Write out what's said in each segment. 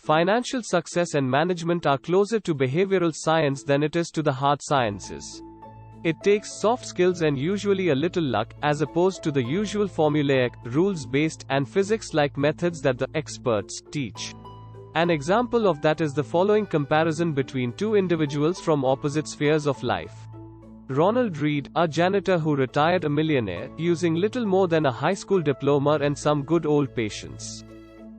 Financial success and management are closer to behavioral science than it is to the hard sciences. It takes soft skills and usually a little luck, as opposed to the usual formulaic, rules-based, and physics-like methods that the experts teach. An example of that is the following comparison between two individuals from opposite spheres of life. Ronald Reed, a janitor who retired a millionaire, using little more than a high school diploma and some good old patience.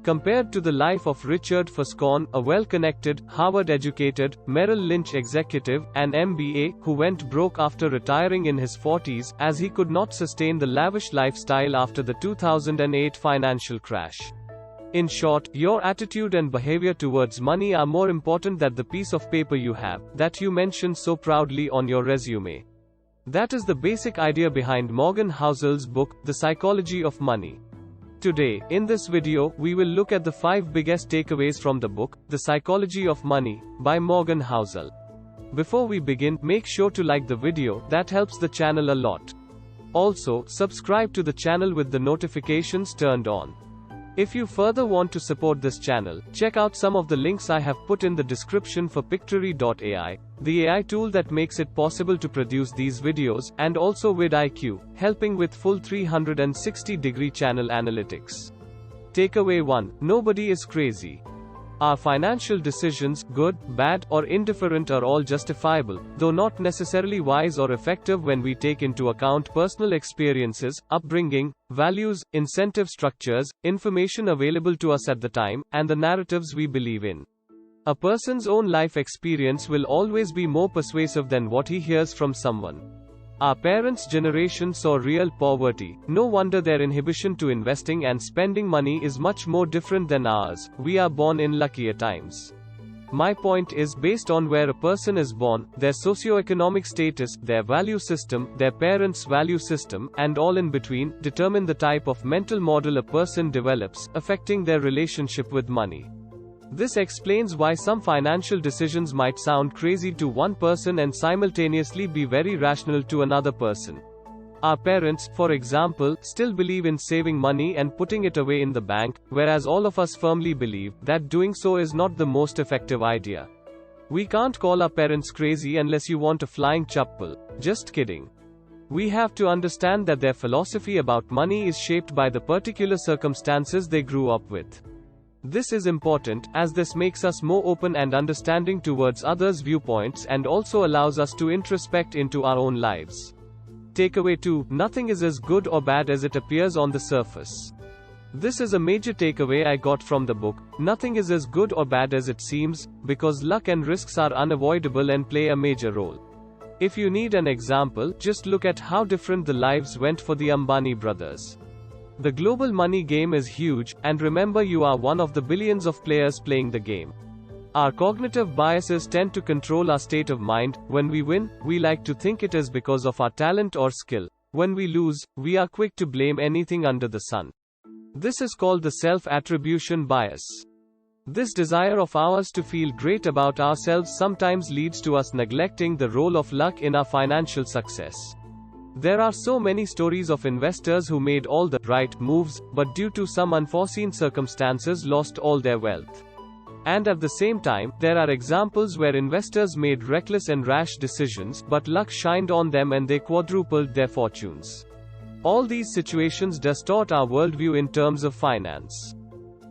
Compared to the life of Richard Foscon, a well-connected, Harvard-educated, Merrill Lynch executive, and MBA, who went broke after retiring in his 40s, as he could not sustain the lavish lifestyle after the 2008 financial crash. In short, your attitude and behavior towards money are more important than the piece of paper you have, that you mention so proudly on your resume. That is the basic idea behind Morgan Housel's book, The Psychology of Money. Today, in this video, we will look at the 5 biggest takeaways from the book, The Psychology of Money, by Morgan Housel. Before we begin, make sure to like the video, that helps the channel a lot. Also, subscribe to the channel with the notifications turned on. If you further want to support this channel, check out some of the links I have put in the description for Pictory.ai, the AI tool that makes it possible to produce these videos, and also vidIQ, helping with full 360-degree channel analytics. Takeaway 1. Nobody is crazy. Our financial decisions, good, bad, or indifferent, are all justifiable, though not necessarily wise or effective when we take into account personal experiences, upbringing, values, incentive structures, information available to us at the time, and the narratives we believe in. A person's own life experience will always be more persuasive than what he hears from someone. Our parents' generation saw real poverty. No wonder their inhibition to investing and spending money is much more different than ours. We are born in luckier times. My point is, based on where a person is born, their socioeconomic status, their value system, their parents' value system, and all in between, determine the type of mental model a person develops, affecting their relationship with money. This explains why some financial decisions might sound crazy to one person and simultaneously be very rational to another person. Our parents, for example, still believe in saving money and putting it away in the bank, whereas all of us firmly believe that doing so is not the most effective idea. We can't call our parents crazy unless you want a flying chappal. Just kidding. We have to understand that their philosophy about money is shaped by the particular circumstances they grew up with. This is important, as this makes us more open and understanding towards others' viewpoints and also allows us to introspect into our own lives. Takeaway 2. Nothing is as good or bad as it appears on the surface. This is a major takeaway I got from the book. Nothing is as good or bad as it seems, because luck and risks are unavoidable and play a major role. If you need an example, just look at how different the lives went for the Ambani brothers. The global money game is huge, and remember, you are one of the billions of players playing the game. Our cognitive biases tend to control our state of mind. When we win, we like to think it is because of our talent or skill. When we lose, we are quick to blame anything under the sun. This is called the self-attribution bias. This desire of ours to feel great about ourselves sometimes leads to us neglecting the role of luck in our financial success. There are so many stories of investors who made all the right moves, but due to some unforeseen circumstances lost all their wealth. And at the same time, there are examples where investors made reckless and rash decisions, but luck shined on them and they quadrupled their fortunes. All these situations distort our worldview in terms of finance.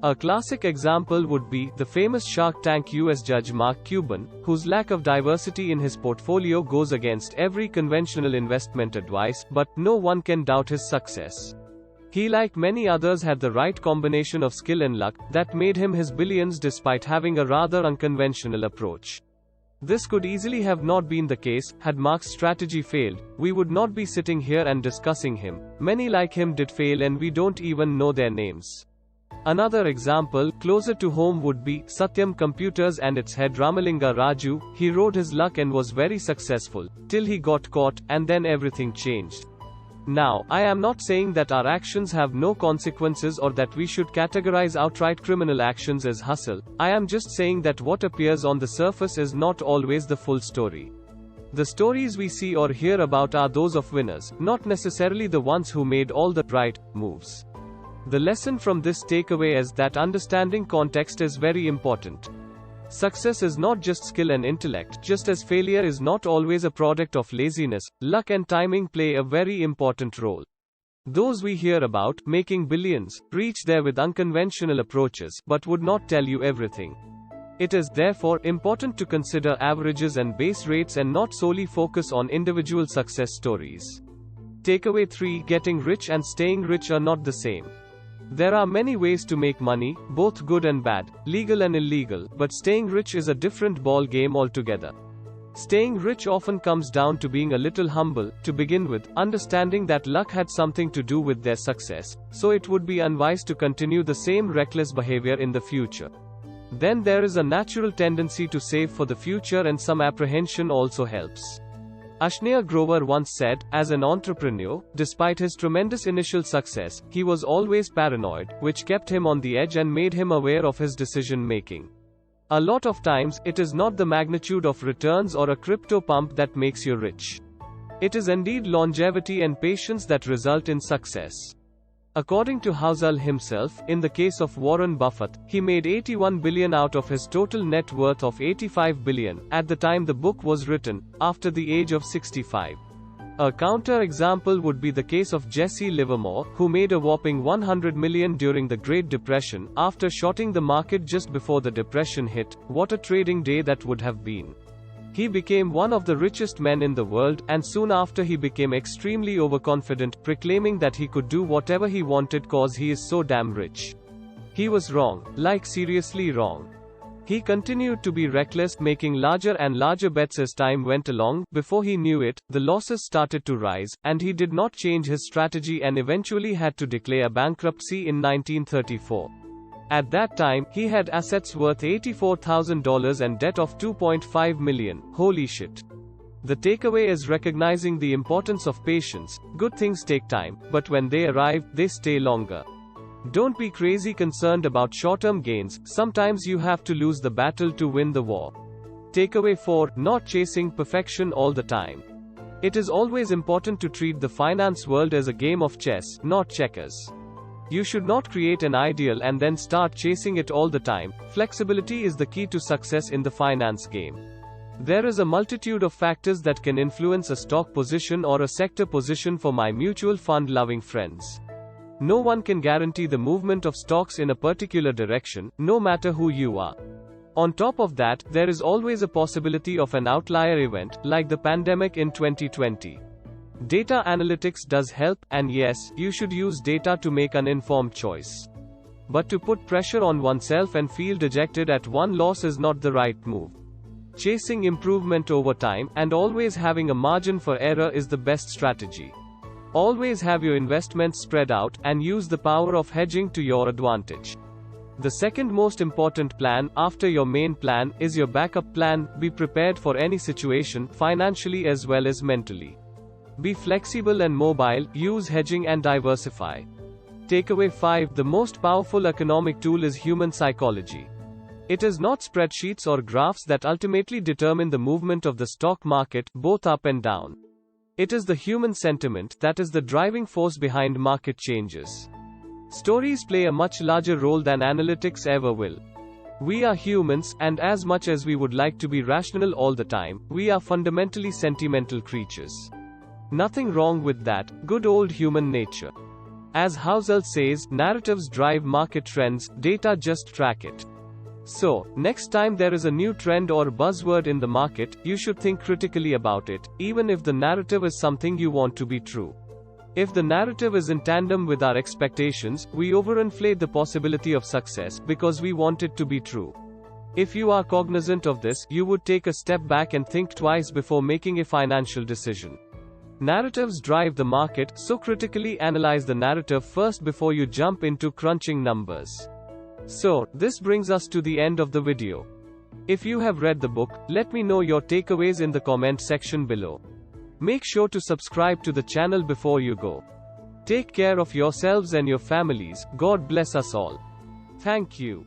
A classic example would be the famous Shark Tank US judge Mark Cuban, whose lack of diversity in his portfolio goes against every conventional investment advice, but no one can doubt his success. He, like many others, had the right combination of skill and luck that made him his billions despite having a rather unconventional approach. This could easily have not been the case. Had Mark's strategy failed, we would not be sitting here and discussing him. Many like him did fail and we don't even know their names. Another example, closer to home, would be Satyam Computers and its head Ramalinga Raju. He rode his luck and was very successful, till he got caught, and then everything changed. Now, I am not saying that our actions have no consequences or that we should categorize outright criminal actions as hustle. I am just saying that what appears on the surface is not always the full story. The stories we see or hear about are those of winners, not necessarily the ones who made all the right moves. The lesson from this takeaway is that understanding context is very important. Success is not just skill and intellect, just as failure is not always a product of laziness. Luck and timing play a very important role. Those we hear about, making billions, reach there with unconventional approaches, but would not tell you everything. It is, therefore, important to consider averages and base rates and not solely focus on individual success stories. Takeaway 3: Getting rich and staying rich are not the same. There are many ways to make money, both good and bad, legal and illegal, but staying rich is a different ball game altogether. Staying rich often comes down to being a little humble, to begin with, understanding that luck had something to do with their success, so it would be unwise to continue the same reckless behavior in the future. Then there is a natural tendency to save for the future, and some apprehension also helps. Ashneya Grover once said, as an entrepreneur, despite his tremendous initial success, he was always paranoid, which kept him on the edge and made him aware of his decision making. A lot of times, it is not the magnitude of returns or a crypto pump that makes you rich. It is indeed longevity and patience that result in success. According to Housel himself, in the case of Warren Buffett, he made $81 billion out of his total net worth of $85 billion, at the time the book was written, after the age of 65. A counter-example would be the case of Jesse Livermore, who made a whopping $100 million during the Great Depression, after shorting the market just before the Depression hit. What a trading day that would have been. He became one of the richest men in the world, and soon after he became extremely overconfident, proclaiming that he could do whatever he wanted cause he is so damn rich. He was wrong, like seriously wrong. He continued to be reckless, making larger and larger bets as time went along. Before he knew it, the losses started to rise, and he did not change his strategy and eventually had to declare bankruptcy in 1934. At that time, he had assets worth $84,000 and debt of $2.5 million. Holy shit. The takeaway is recognizing the importance of patience. Good things take time, but when they arrive, they stay longer. Don't be crazy concerned about short-term gains. Sometimes you have to lose the battle to win the war. Takeaway 4: Not chasing perfection all the time. It is always important to treat the finance world as a game of chess, not checkers. You should not create an ideal and then start chasing it all the time. Flexibility is the key to success in the finance game. There is a multitude of factors that can influence a stock position or a sector position for my mutual fund loving friends. No one can guarantee the movement of stocks in a particular direction, no matter who you are. On top of that, there is always a possibility of an outlier event, like the pandemic in 2020. Data analytics does help, and yes, you should use data to make an informed choice. But to put pressure on oneself and feel dejected at one loss is not the right move. Chasing improvement over time, and always having a margin for error is the best strategy. Always have your investments spread out, and use the power of hedging to your advantage. The second most important plan, after your main plan, is your backup plan. Be prepared for any situation, financially as well as mentally. Be flexible and mobile, use hedging and diversify. Takeaway 5: The most powerful economic tool is human psychology. It is not spreadsheets or graphs that ultimately determine the movement of the stock market, both up and down. It is the human sentiment that is the driving force behind market changes. Stories play a much larger role than analytics ever will. We are humans, and as much as we would like to be rational all the time, we are fundamentally sentimental creatures. Nothing wrong with that, good old human nature. As Housel says, narratives drive market trends, data just track it. So, next time there is a new trend or buzzword in the market, you should think critically about it, even if the narrative is something you want to be true. If the narrative is in tandem with our expectations, we overinflate the possibility of success, because we want it to be true. If you are cognizant of this, you would take a step back and think twice before making a financial decision. Narratives drive the market, so critically analyze the narrative first before you jump into crunching numbers. So, this brings us to the end of the video. If you have read the book, let me know your takeaways in the comment section below. Make sure to subscribe to the channel before you go. Take care of yourselves and your families. God bless us all. Thank you.